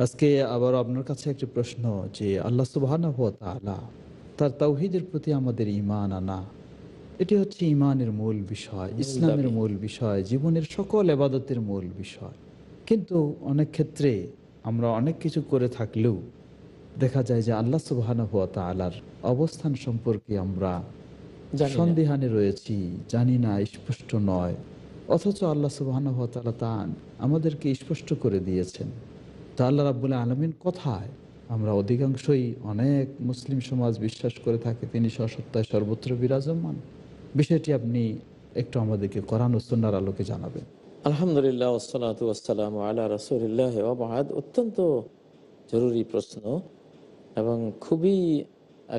আজকে আবার আপনার কাছে একটি প্রশ্ন, যে আল্লাহ সুবহানাহু ওয়া তাআলা তার তাওহীদের প্রতি আমাদের ঈমান আনা, এটি হচ্ছে ঈমানের মূল বিষয়, মূল ইসলামের দাবি। মূল বিষয়, জীবনের সকল ইবাদতের মূল বিষয়। কিন্তু অনেক ক্ষেত্রে আমরা অনেক কিছু করে থাকলেও দেখা যায় যে আল্লাহ সুবহানাহু ওয়া তাআলার অবস্থান সম্পর্কে আমরা জানি না। সন্দিহানে রয়েছি, জানি না, স্পষ্ট নয়। অথচ আল্লাহ সুবহানাহু ওয়া তাআলা তা আমাদেরকে স্পষ্ট করে দিয়েছেন। তা আল্লাহ রাব্বুল আলামিন কোথায়? আমরা অধিকাংশই, অনেক মুসলিম সমাজ বিশ্বাস করে থাকে তিনি সসত্তায় সর্বত্র বিরাজমান। বিষয়টি আপনি একটু আমাদেরকে কোরআন ও সুন্নাহর আলোকে জানাবেন। আলহামদুলিল্লাহ ওয়াসসালাতু ওয়াসসালামু আলা রাসূলিল্লাহ ওয়া বা'দ। অত্যন্ত জরুরি প্রশ্ন এবং খুবই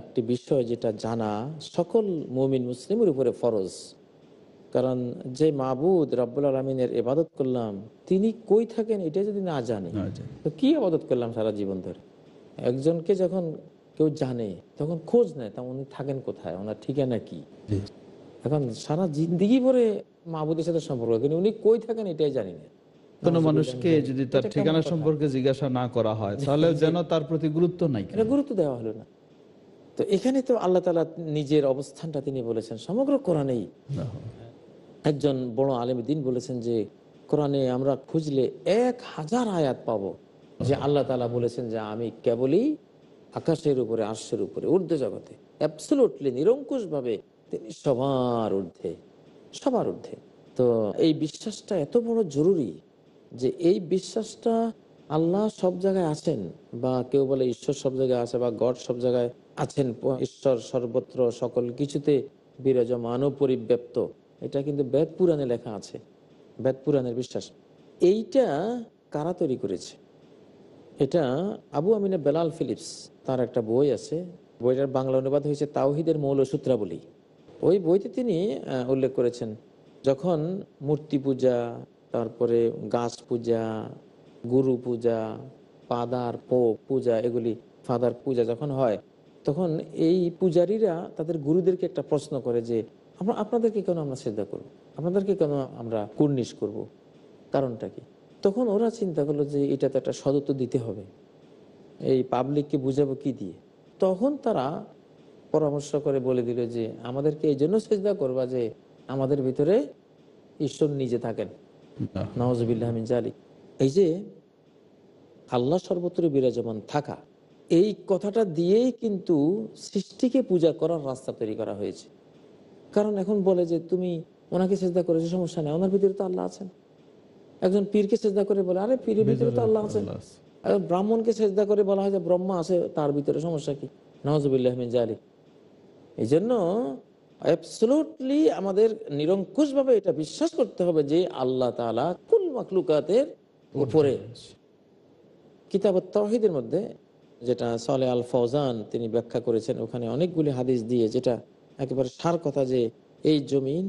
একটি বিষয় যেটা জানা সকল মুমিন মুসলিমের উপরে ফরজ। কারণ যে মাবুদ রব্বুল আলামিনের ইবাদত করলাম তিনি কই থাকেন এটা যদি না জানি না জানি। তো কি ইবাদত করলাম সারা জীবন ধরে। একজনকে যখন কেউ জানে তখন খোঁজ নেয় তা উনি থাকেন কোথায়, ওনার ঠিকানা কি। জি। এখন সারা জিন্দিগি ভরে মাহবুদের সাথে সম্পর্ক কিন্তু উনি কই থাকেন এটাই জানি না। কোনো নাউজুবিল্লাহ মিন মানুষকে যালিক। যদি তার এটা কেমন ঠিকানা কথা? সম্পর্কে জিজ্ঞাসা না করা হয়, তাহলে জি, যেন তার প্রতি গুরুত্ব নাই এটা কেন? গুরুত্ব দেওয়া হলো না। তো এখানে তো আল্লাহ তাআলা নিজের অবস্থানটা তিনি বলেছেন সমগ্র কোরআনেই। না। একজন বড় আলেম দ্বীন বলেছেন যে কোরআনে আমরা খুঁজলে 1000 আয়াত পাবো যে আল্লাহ তাআলা বলেছেন যে আমি কেবলই আকাশের উপরে, আরশের উপরে, ঊর্ধ্ব জগতে অ্যাবসলিউটলি নিরঙ্কুশভাবে তিনি সবার ঊর্ধ্বে, সবার ঊর্ধ্বে। তো এই বিশ্বাসটা এত বড় জরুরি যে এই বিশ্বাসটা আল্লাহ সব জায়গায় আছেন, বা কেউ বলে ঈশ্বর সব জায়গায় আছে বা গড সব জায়গায় আছেন, ঈশ্বর সর্বত্র সকল কিছুতে বিরাজমান ও পরিব্যাপ্ত, এটা কিন্তু বেদ পুরাণে লেখা আছে, বেদ পুরাণের বিশ্বাস। এইটা কারা তৈরি করেছে? এটা আবু আমিনা বেলাল ফিলিপস, তার একটা বই আছে, বইটার বাংলা অনুবাদ হয়েছে তাওহীদের মৌল সূত্রাবলী। ওই বইতে তিনি উল্লেখ করেছেন যখন মূর্তি পূজা, তারপরে গাছ পূজা, গুরু পূজা, পাদার পূজা, এগুলি ফাদার পূজা যখন হয় তখন এই পূজারীরা তাদের গুরুদেরকে একটা প্রশ্ন করে যে আমরা আপনাদেরকে কেন আমরা শ্রদ্ধা করব, আপনাদেরকে কেন আমরা কুর্নিশ করব, কারণটা কি? তখন ওরা চিন্তা করলো যে এটা তো একটা সদুত্তর দিতে হবে, এই পাবলিককে বুঝাবো কি দিয়ে। তখন তারা পরামর্শ করে বলে দিল যে আমাদেরকে এই জন্য সেজদা করবা যে আমাদের ভিতরে ঈশ্বর নিজে থাকেন। না। নাউজুবিল্লাহ মিন যালিক। এই যে আল্লাহ সর্বত্র বিরাজমান থাকা, এই কথাটা দিয়েই কিন্তু সৃষ্টিকে পূজা করার রাস্তা তৈরি করা হয়েছে। কারণ এখন বলে যে তুমি ওনাকে সেজদা করেছো সমস্যা নেই, ওনার ভিতরে তো আল্লাহ আছেন। একজন পীরকে সেজদা করে বলে আরে পীরের ভিতরে তো ভিতরে আল্লাহ আছেন। আল্লাহ আছে। আর ব্রাহ্মণকে সেজদা করে বলা হয় যে ব্রহ্মা আছে তার ভিতরে, সমস্যা কি? নাউজুবিল্লাহ মিন যালিক। এই জন্য অ্যাবসলিউটলি আমাদের নিরঙ্কুশভাবে এটা বিশ্বাস করতে হবে যে আল্লাহ তাআলা কুল মাখলুকাতের ঊর্ধ্বে উপরে। আছে। কিতাব তাওহীদের মধ্যে যেটা সালেহ আল ফওজান তিনি ব্যাখ্যা করেছেন, ওখানে অনেকগুলি হাদিস দিয়ে যেটা একেবারে সার কথা যে এই জমিন,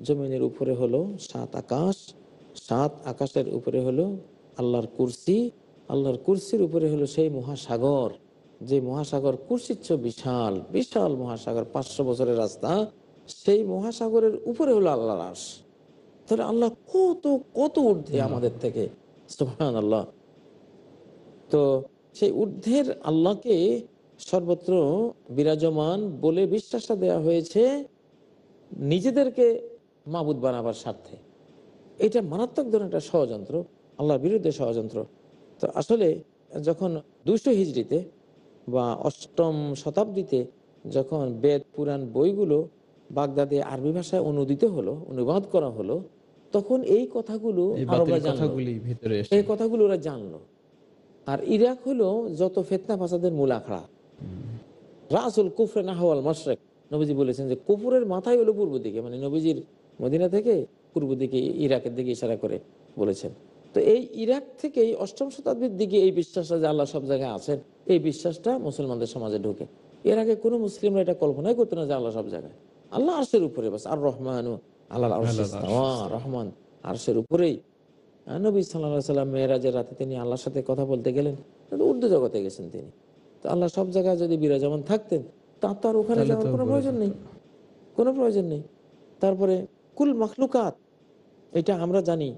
জমিনের উপরে হলো 7 আকাশ, 7 আকাশের উপরে হলো আল্লাহর কুরসি, আল্লাহর কুরসির উপরে হলো সেই মহাসাগর, যে মহাসাগর কুরসির চেয়ে বিশাল, বিশাল মহাসাগর, 500 বছরের রাস্তা, সেই মহাসাগরের উপরে হলো আল্লাহর আরশ। তাহলে আল্লাহ কত কত ঊর্ধ্বে আল্লাহ। আমাদের থেকে, সুবহানাল্লাহ। তো সেই ঊর্ধ্বের আল্লাহকে সর্বত্র বিরাজমান বলে বিশ্বাসটা দেওয়া হয়েছে নিজেদেরকে মাবুদ বানাবার স্বার্থে। এটা মারাত্মক ধরনের একটা ষড়যন্ত্র, আল্লাহর বিরুদ্ধে ষড়যন্ত্র। তো আসলে যখন 200 হিজরিতে বা 8ম শতাব্দীতে যখন বেদ পুরাণ বইগুলো বাগদাদে আরবি ভাষায় অনুদিত হলো, অনুবাদ করা হলো, তখন এই কথাগুলো এই বাতিল আরবরা জানলো, কথাগুলি ভিতরে এই এসে। কথাগুলো ওরা জানলো। আর ইরাক হলো যত ফিতনা ফাসাদের মূল আখড়া, রাসুল কুফরে নাহওয়াল মাশরিক। নবীজি বলেছেন যে কুফরের মাথায় হলো পূর্ব দিকে, মানে নবীজির মদিনা থেকে পূর্ব দিকে ইরাকের দিকে ইশারা করে বলেছেন। তো এই ইরাক থেকেই 8ম শতাব্দীর দিকে এই বিশ্বাসটা যে আল্লাহ সব জায়গায় আছেন, এই বিশ্বাসটা মুসলমানদের সমাজে ঢোকে। এর আগে কোনো মুসলিমরা এটা কল্পনাই করতো না যে আল্লাহ সব জায়গায়। আল্লাহ আরশের উপরে, বাস আর রহমান আল্লাহ আরশে আল্লাহর আরশ ইস্তাওয়া, ইস্তাওয়া। রহমান আরশের উপরেই। নবী সাল্লাল্লাহু আলাইহি সাল্লাম মেরাজের রাতে তিনি আল্লাহর সাথে কথা বলতে গেলেন, কিন্তু ঊর্ধ্ব জগতে গেছেন তিনি। তো আল্লাহ সব জায়গায় যদি বিরাজমান থাকতেন তার তো আর ওখানে তাহলে যাওয়ার তো কোনো উপরে প্রয়োজন যেত নেই, না। কোনো প্রয়োজন নেই। তারপরে কুল মাখলুকাত, এটা আমরা জানি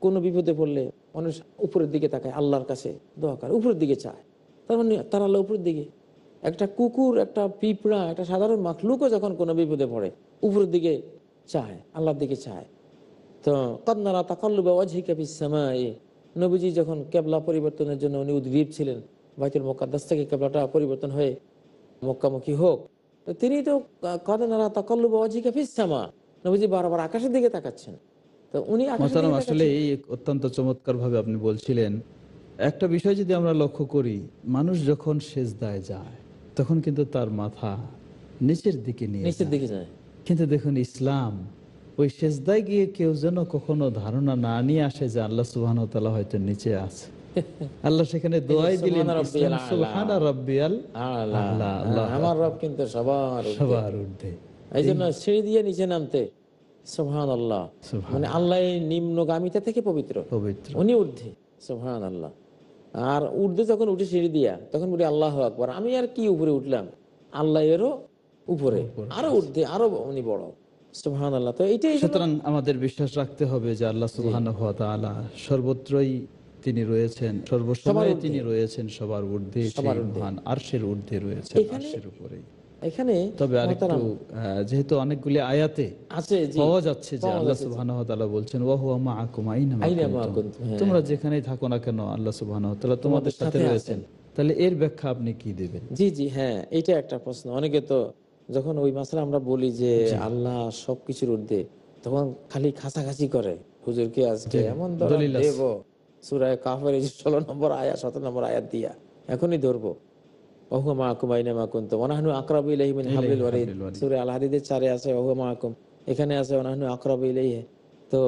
কোনো বিপদে পড়লে মানুষ উপরের দিকে তাকায়, আল্লাহর কাছে দোয়া করে, উপরের দিকে চায়, তার মানে তার আল্লাহ উপরের দিকে। একটা কুকুর, একটা পিঁপড়া, একটা সাধারণ মাখলুকও যখন কোনো বিপদে পড়ে উপরের দিকে চায়, আল্লাহর দিকে চায়। তো কন্নারা তাকাল্লুবা ওয়াজহিকা ফিস সামাই, নবীজি যখন কেবলা পরিবর্তনের জন্য উনি উদ্গ্রীব ছিলেন, বাইতুল মুকাদ্দাস থেকে কেবলাটা পরিবর্তন হয়ে মক্কামুখী হোক, তো তিনি তো কন্নারা তাকাল্লুবা ওয়াজহিকা ফিস সামা, নবীজি বারবার আকাশের দিকে তাকাচ্ছেন। তো উনি আকাশের মোহতারাম, দিকে আসলে তাকাচ্ছেন। এই অত্যন্ত চমৎকার ভাবে আপনি বলছিলেন। একটা বিষয় যদি আমরা লক্ষ্য করি, মানুষ যখন সেজদায় যায় তখন কিন্তু তার মাথা নিচের দিকে নিয়ে নিচের যায়। দিকে যায়। কিন্তু দেখুন, ইসলাম ওই সেজদায় গিয়ে কেউ যেন কখনো ধারণা না নিয়ে আসে যে আল্লাহ সুবহানাহু ওয়া তাআলা হয়তো নিচে আছে। আল্লাহ সেখানে দোয়াই দিলেন, সুবহান ইসলাম রাব্বিয়াল আ'লা, সুবহানা রাব্বিয়াল আ'লা। আ'লা, আল্লাহু আমার রব আকবার, কিন্তু সবার ঊর্ধ্বে। সবার ঊর্ধ্বে। এই এই জন্য সিঁড়ি দিয়ে নিচে নামতে সুবহানাল্লাহ, মানে সুবহানাল্লাহ, আল্লাহ এই নিম্নগামিতা থেকে পবিত্র, পবিত্র। উনি ঊর্ধ্বে। সুবহানাল্লাহ। আর ঊর্ধ্বে যখন উঠে সিঁড়ি দিয়া তখন বলি আল্লাহু আকবার, আমি আর কি উপরে উঠলাম, আল্লাহ এরও উপরে, উপরে আরো আছে। ঊর্ধ্বে, আরো উনি বড়। সুবহানাল্লাহ। তো এইটাই হলো, সুতরাং আমাদের বিশ্বাস রাখতে হবে যে আল্লাহ জি, সুবহানাহু ওয়া তাআলা সর্বত্রই তিনি রয়েছেন, সবার সর্বসময়ে ঊর্ধ্বে, তিনি রয়েছেন সবার ঊর্ধ্বে, সবার সেই ঊর্ধ্বে। মহান আরশের ঊর্ধ্বে রয়েছেন, এখানে আরশের উপরেই। এখানে তবে আরেকটু মহতারাম যেহেতু অনেকগুলি আয়াতে আছে, জি, পাওয়া যাচ্ছে যে পাওয়া আল্লাহ যাচ্ছে, জি। সুবহানাহু ওয়া তাআলা বলছেন, ওয়া হুয়া মাআকুম আইনামা আইনামা কুনতুম, কুনতুম, হ্যাঁ, তোমরা যেখানেই থাকো না কেন আল্লাহ সুবহানাহু ওয়া তাআলা তোমাদের তোমাদের সাথে সাথে রয়েছেন। আছেন। তাহলে এর ব্যাখ্যা আপনি কি দেবেন? জি, জি, হ্যাঁ, এইটা একটা প্রশ্ন। অনেকে তো যখন ওই মাসলা আমরা বলি যে জি, আল্লাহ সবকিছুর ঊর্ধ্বে, তখন খালি খাসাখাসি করে, হুজুরকে আজকে জি, এমন ধরা দলিল আছে। দেব, সূরা কাফের 16 নম্বর আয়াত 17 নম্বর আয়াত দিয়া এখনই ধরবো। ওহুয়া মাআকুম আইনামা কুনতুম ওয়া নাহনু আকরাবু ইলাইহি মিন ইলাইহি হাবলিল ওয়ারিদ, হাবলিল ওয়ারিদ। সূরা আল হাদীদের 4 এ আছে ওহুয়া মাআকুম, এখানে আছে ওয়া নাহনু আকরাবু ইলাইহি। তো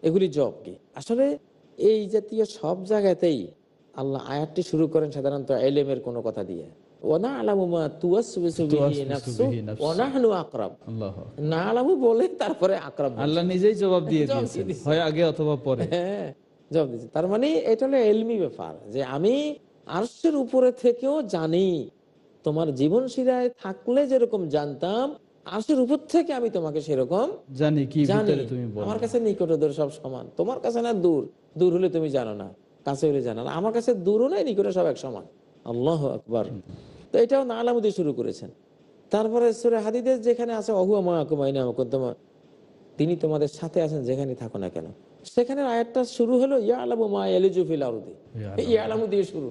এগুলি জবাব কি? আসলে এই জাতীয় সব জায়গাতেই আল্লাহ আয়াতটি শুরু করেন সাধারণত ইলমের কোনো কথা দিয়ে। ওয়া না'লামু মা তুওয়াসওয়িসু বিহি তুওয়াসওয়িসু নাফসু বিহি ওয়া নাফসু। নাহনু আকরাব। আল্লাহু আকবার। না'লামু বলে তারপরে আকরাব আল্লাহ বলছেন। নিজেই জবাব দিয়ে জবাব দিয়েছেন, দিয়ে দিয়েছেন। হয় আগে অথবা পরে। হ্যাঁ, জবাব দিয়েছেন। তার মানে এটা হলো ইলমি ব্যাপার, যে আমি আরশের উপরে থেকেও জানি। তোমার জীবন শিরায় থাকলে যেরকম জানতাম, আরশের উপর থেকে আমি তোমাকে সেরকম জানি কি জানি। ভিতরে তুমি আমার বলো। কাছে নিকট ও দূর সব সমান। তোমার কাছে না দূর, দূর হলে তুমি জানো না, কাছে হলে জানো না। আমার কাছে দূরও নাই, নিকটে সব এক সমান। আল্লাহু আকবার। তো এটাও না আলামু দিয়ে শুরু করেছেন। তারপরে সূরা হাদীদের যেখানে আছে ওহুয়া মাআকুম আইনামা কুনতুম, তিনি তোমাদের সাথে আছেন যেখানে থাকো না কেন। সেখানে আয়াতটা শুরু হলো ইয়ালামু মা ইয়ালিজু ফিল আরদি, ইয়ালামু দিয়ে শুরু।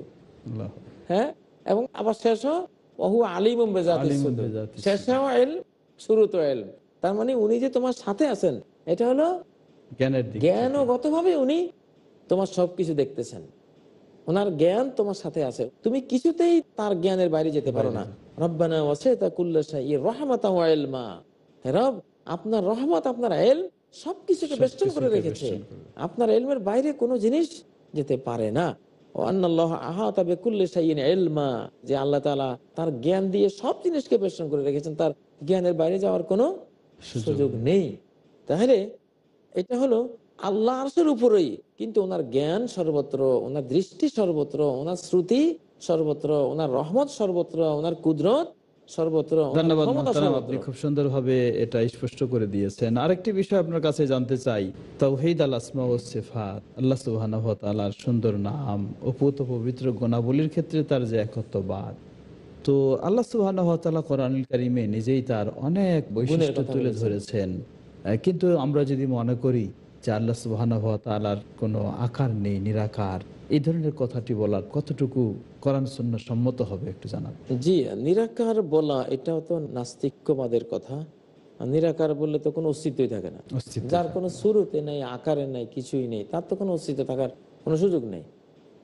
আল্লাহ হ্যাঁ, এবং আবার শেষ ওহু আলিমুম বিযাতিস আলিমুন সুদূর, বিযাতিস সুদূর। শেষেও ইলম, শুরুতেও ইলম। তার মানে উনি যে তোমার সাথে আছেন, এটা হলো জ্ঞানের দিক থেকে। জ্ঞানগতভাবে উনি তোমার সবকিছু দেখতেছেন। ওনার জ্ঞান তোমার সাথে আছে, তুমি কিছুতেই তার জ্ঞানের বাইরে যেতে পারো না। রব্বানা ওয়াসি'তা কুল্লা শাইইন রাহমাতাও ওয়া ইলমা, হে রব, আপনার রহমত, আপনার ইলম সবকিছুকে বেষ্টন করে সবকিছুকে রেখেছে। বেষ্টন করে। আপনার ইলমের বাইরে কোনো জিনিস যেতে পারে না। ও আন্নাল্লাহা আহাতা বিকুল্লি শাইইন ইলমা, যে আল্লাহ তাআলা তার জ্ঞান দিয়ে সব জিনিসকে বেষ্টন করে রেখেছেন, তার জ্ঞানের বাইরে যাওয়ার কোনো সুযোগ নেই। তাহলে এটা হলো আল্লাহ আরশের উপরেই, কিন্তু ওনার জ্ঞান সর্বত্র, ওনার দৃষ্টি সর্বত্র, ওনার শ্রুতি সর্বত্র, ওনার রহমত সর্বত্র, ওনার কুদরত সর্বত্র, ওনার ধন্যবাদ ক্ষমতা মোহতারাম, সর্বত্র। আপনি খুব সুন্দরভাবে এটা স্পষ্ট করে দিয়েছেন। আরেকটি বিষয় আপনার কাছে জানতে চাই, তাওহীদ আল আসমা ও সিফাত, আল্লাহ সুবহানাহু ওয়া তাআলার সুন্দর নাম, অপূত পবিত্র গুণাবলীর ক্ষেত্রে তার যে একত্ববাদ। তো আল্লাহ সুবহানাহু ওয়া তাআলা কোরআনুল কারীমে নিজেই তার অনেক গুণের বৈশিষ্ট্য কথা তুলে বলেছেন। ধরেছেন। কিন্তু আমরা যদি মনে করি যে আল্লাহ সুবহানাহু ওয়া তাআলার কোনো আকার নেই, নিরাকার, এই ধরনের কথাটি বলার কতটুকু কোরআন সুন্নাহ সম্মত হবে একটু জানাবেন? জি, নিরাকার বলা এটাও তো নাস্তিক্যবাদের কথা। আর নিরাকার বললে তো কোনো অস্তিত্বই থাকে না। অস্তিত্ব যার থাকে কোনো না। শুরুতে নেই, আকারে নেই, কিছুই নেই, তার তো কোনো অস্তিত্ব থাকার কোনো সুযোগ নেই।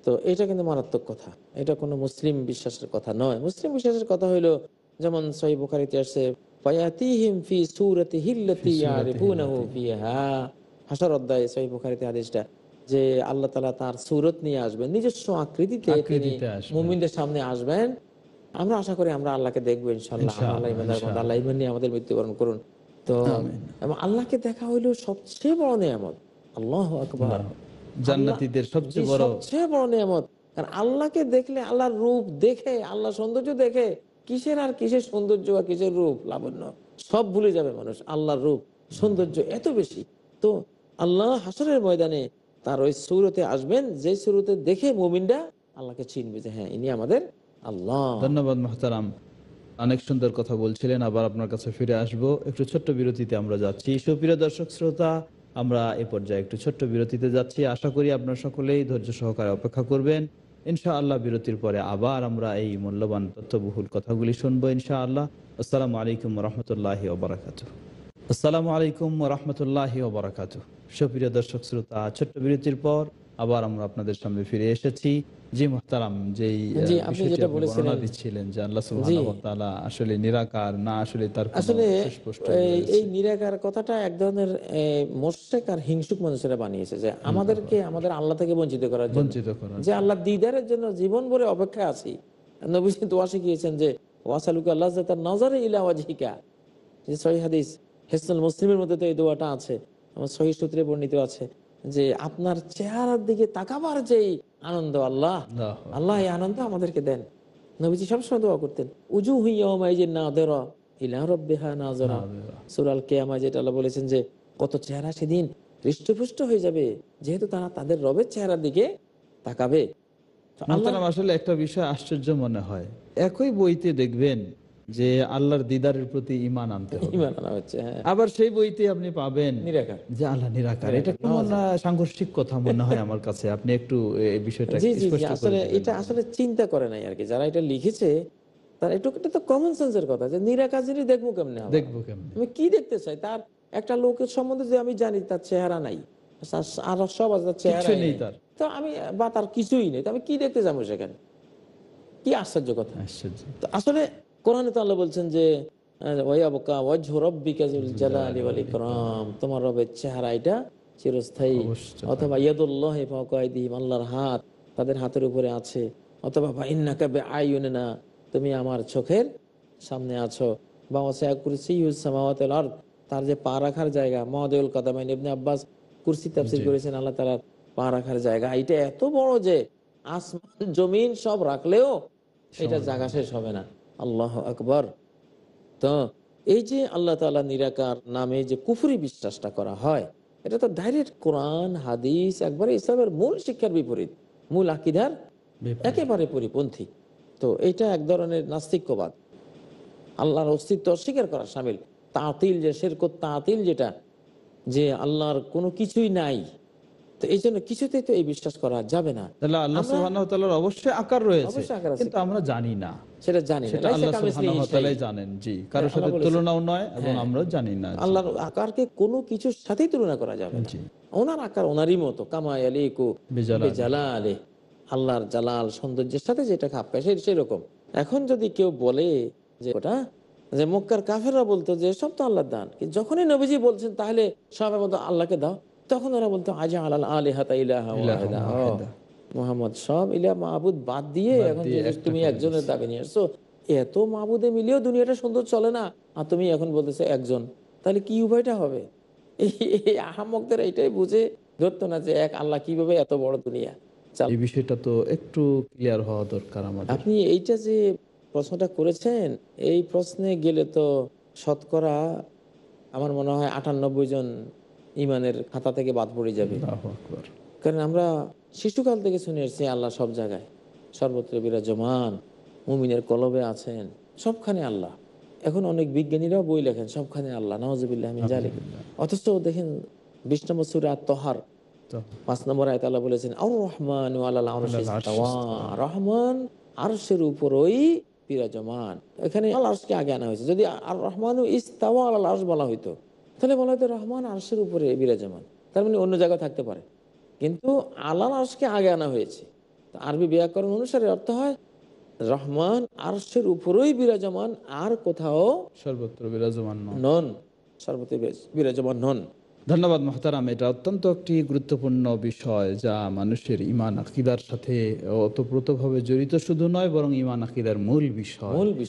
তো এটা কিন্তু মারাত্মক কথা, এটা কোনো মুসলিম বিশ্বাসের কথা নয়। মুসলিম বিশ্বাসের কথা হইলো, যেমন সহিহ বুখারীতে আসছে, ফায়াতিহিম ফি সূরাতিহিল্লাতী ইয়ারিফুনাহু ফিহা, হাসর অধ্যায়ে সহিহ বুখারীতে হাদিসটা, যে আল্লাহ তাআলা তার সূরত নিয়ে আসবেন, নিজস্ব আকৃতিতে তিনি আকৃতিতে আসবেন। মুমিনদের সামনে আসবেন। আমরা আশা করি আমরা আল্লাহকে দেখবো ইনশাআল্লাহ। আমরা আল্লাহ ইনশাআল্লাহ, ইমানদার বান্দা, আল্লাহ ইনশাআল্লাহ। ঈমান নিয়ে আমাদের মৃত্যুবরণ করুন। তো আমিন। এবং আল্লাহকে দেখা হইলো সবচেয়ে বড় নিয়ামত। আল্লাহু আকবার। আল্লাহ। আল্লাহ, জান্নাতীদের জি, সবচেয়ে বড়। সবচেয়ে বড় নিয়ামত। কারণ আল্লাহকে দেখলে, আল্লাহর রূপ দেখে, আল্লাহ সৌন্দর্য দেখে, কিসের আর কিসের সৌন্দর্য আর কিসের রূপ লাবণ্য সব ভুলে যাবে মানুষ। আল্লাহর রূপ সৌন্দর্য এত বেশি। তো আল্লাহ হাসরের ময়দানে তার ওই সূরতে আসবেন, যে সূরতে দেখে মুমিনরা আল্লাহকে চিনবে যে হ্যাঁ ইনি আমাদের আল্লাহ। ধন্যবাদ মোহতারাম, অনেক সুন্দর কথা বলছিলেন। আবার আপনার কাছে ফিরে আসব, একটু ছোট্ট বিরতিতে আমরা যাচ্ছি। সুপ্রিয় দর্শক শ্রোতা, আমরা এ পর্যায়ে একটু ছোট্ট বিরতিতে যাচ্ছি। আশা করি আপনারা সকলেই ধৈর্য সহকারে অপেক্ষা করবেন। ইনশাআল্লাহ বিরতির পরে আবার আমরা এই মূল্যবান তথ্যবহুল কথাগুলি শুনবো ইনশাআল্লাহ। আসসালামু আলাইকুম রহমতুল্লাহি ওবরাকাতুহ। আসসালামু আলাইকুম রহমতুল্লাহি ওবরাকাতুহ। সুপ্রিয় দর্শক শ্রোতা, ছোট্ট বিরতির পর আবার আমরা আপনাদের সামনে ফিরে এসেছি। জি মোহতারাম, যেই জি, আপনি বিষয়টি যেটা আপনি বলেছিলেন, বর্ণনা দিচ্ছিলেন যে আল্লাহ জি সুবহানাহু ওয়া তাআলা আসলে নিরাকার না, আসলে তার কোনো আসলে সুস্পষ্ট এই রয়েছে। নিরাকার কথাটা এক ধরনের মোশরিক আর হিংসুক মানুষেরা বানিয়েছে, যে আমাদেরকে আমাদের আল্লাহ থেকে বঞ্চিত করার জন্য, বঞ্চিত করার যে জন্য। আল্লাহ দিদারের জন্য জীবন ভরে অপেক্ষা আছি। নবীজি দোয়া শিখিয়েছেন যে ওয়াসালুকা লাযযাতান নাযারি ইলা ওয়াজহিকা, যে সহিহ হাদিস হিসনুল মুসলিমের মধ্যে তো এই দোয়াটা আছে, আমার সহিহ সূত্রে বর্ণিত আছে, যে আপনার চেহারার দিকে তাকাবার যেই আনন্দ আল্লাহ, আল্লাহু আল্লাহ আকবার। এই আনন্দ আমাদেরকে দেন। নবীজি সবসময় দোয়া করতেন, উজুহু ইয়াওমাইজিন নাযিরা ইলা রাব্বিহা নাযিরা। নাযিরা। সূরা আল কিয়ামা যেটা আল্লাহ বলেছেন যে কত চেহারা সেদিন হৃষ্টপুষ্ট হয়ে যাবে, যেহেতু তারা তাদের রবের চেহারার দিকে তাকাবে। তো আল্লাহ মোহতারাম, আসলে একটা বিষয় আশ্চর্য মনে হয়, একই বইতে দেখবেন যে আল্লাহর দিদারের প্রতি ঈমান আনতে হবে, ঈমান আনা হচ্ছে, হ্যাঁ, আবার সেই বইতে আপনি পাবেন নিরাকার। যে আল্লাহ নিরাকার। এটা নিরাকার, কেমন নামাজ। সাংঘর্ষিক কথা মনে হয় আমার কাছে। আপনি একটু এই বিষয়টা জি জি জি, স্পষ্ট করে আসলে দিবেন এটা আমাদের। আসলে চিন্তা করে নাই আর কি যারা এটা লিখেছে, তার একটু, এটা তো কমন সেন্সের কথা, যে নিরাকার জিনিস দেখবো কেমনে আবার? দেখবো কেমনে? আমি কি দেখতে চাই? তার একটা লোকের সম্বন্ধে যে আমি জানি তার চেহারা নাই, আর সব আছে তার কিচ্ছু চেহারাই নেই নেই, তার। তো আমি, বা তার কিছুই নেই, তো আমি কি দেখতে যাবো সেখানে? কি আশ্চর্য কথা! আশ্চর্য। তো আসলে কোরআনে তো আল্লাহ বলছেন যে ওয়ায়াবকা ওয়াজহু রাব্বিকা যুল জালালি ওয়াল ইকরাম, তোমার রবের চেহারা এটা চিরস্থায়ী। অবশ্যই অথবা থাকবে। ইয়াদুল্লাহি ফাওকা আইদিহিম, আল্লাহর হাত তাদের হাতের উপরে আছে। অথবা ফাইন্নাকা বিআইয়ুনিনা, তুমি আমার চোখের সামনে আছো। বা ওয়াসি'a কুরসিয়্যুস সামাওয়াতি ওয়াল আরদ, তার যে পা রাখার জায়গা, মাওদিউল কাদামাইন, ইবনে আব্বাস কুরসি তাফসীর জি। করেছেন আল্লাহ তাআলার পা রাখার জায়গা এটা এত বড় যে আসমান জমিন সব রাখলেও এটা সমান জায়গা হবে। শেষ হবে না। আল্লাহু আকবার। তো এই যে আল্লাহ তাআলা নিরাকার নামে যে কুফরি বিশ্বাসটা করা হয়, এটা তো ডাইরেক্ট কোরআন হাদিস একবারে ইসলামের মূল শিক্ষার বিপরীত, মূল আকীদার বিপরীত। একেবারে পরিপন্থী। তো এটা এক ধরনের নাস্তিক্যবাদ, আল্লাহর অস্তিত্ব অস্বীকার করা শামিল। তাতিল, যে শিরক তাতিল, যেটা যে আল্লাহর কোনো কিছুই নাই, তো এই জন্য কিছুতেই তো এই বিশ্বাস করা যাবে না। তাহলে আল্লাহ আমরা সুবহানাহু ওয়া তাআলার অবশ্যই আকার রয়েছে, অবশ্যই আকার আছে, কিন্তু আমরা জানি না। সেটা জানি না। সেটা লাইসা আল্লাহ কামিসলিহি সুবহানাহু ওয়া শাই। তাআলাই জানেন। জি, কারোর আল্লাহ সাথে বলেছেন, তুলনাও নয় এবং হ্যাঁ, আমরাও জানি না। জি, আল্লাহর আকারকে কোনো কিছুর সাথেই তুলনা করা যাবে না। জি। ওনার আকার ওনারই মতো, কামা ইয়ালিকু বেজালাল। বিজালালিহি, আল্লাহর জালাল সৌন্দর্যের সাথে যেটা খাপ খায় সেরকম। এখন যদি কেউ বলে যে ওটা, যে মক্কার কাফেররা বলতো যে সব তো আল্লাহর দান, কিন্তু যখনই নবীজি বলছেন তাহলে সবাই বলতো আল্লাহকে দাও, তখন ওরা বলতো আজা আলাল আলিহাতা ইলাহা ইলাহান ওয়াহিদা। ও ওয়াহিদা। মুহাম্মদ সব ইলাহ মাহবুদ বাদ দিয়ে বাদ এখন দিয়ে যে একটা তুমি করে একজনের দিচ্ছে। দাবি নিয়ে আসছো, এত মাহবুদে মিলিয়েও দুনিয়াটা সুন্দর চলে না, আর তুমি এখন বলতেছো একজন, তাহলে কি উভয়টা হবে? এই আহাম্মকদের এইটাই বুঝে ধরতো না যে এক আল্লাহ কিভাবে এত বড় দুনিয়া চাল। এই বিষয়টা তো একটু ক্লিয়ার হওয়া দরকার আমাদের। আপনি এইটা যে প্রশ্নটা করেছেন, এই প্রশ্নে গেলে তো শতকরা আমার মনে হয় 98 জন ইমানের খাতা থেকে বাদ পড়ে যাবে। আল্লাহু আকবার। কারণ আমরা শিশুকাল থেকে শুনে এসেছি আল্লাহ সব জায়গায়, সর্বত্র বিরাজমান, মুমিনের কলবে আছেন, সবখানে আল্লাহ। এখন অনেক বিজ্ঞানীরাও বই লেখেন সবখানে আল্লাহ, নাউজুবিল্লাহ মিন জালিক। আলহামদুলিল্লাহ। অথচ দেখেন 20 নম্বর সূরা আত-তাহার তো 5 নম্বর আয়াতে আল্লাহ বলেছেন আর রহমান আলাল আরশি আলাল আরশি ইস্তাওয়া, ইস্তাওয়া। রহমান আরশের উপরই বিরাজমান। এখানে আল আরশকে আগে আনা হয়েছে। যদি আর রহমানু ইস্তাওয়া আলাল আরশ বলা হইতো, তাহলে বলা হতো রহমান আরশের উপরে বিরাজমান, তার মানে অন্য জায়গায় থাকতে পারে, কিন্তু আলাল আরশকে আগে আনা হয়েছে। তো আরবি ব্যাকরণ অনুসারে অর্থ হয় রহমান আরশের উপরেই বিরাজমান, আর কোথাও সর্বত্র বিরাজমান নন। নন, সর্বত্র বিরাজমান নন। ধন্যবাদ মোহতারাম। এটা অত্যন্ত একটি গুরুত্বপূর্ণ বিষয় যা মানুষের ঈমান আকীদার সাথে ওতপ্রোতভাবে জড়িত শুধু নয়, বরং ঈমান আকীদার মূল বিষয়। মূল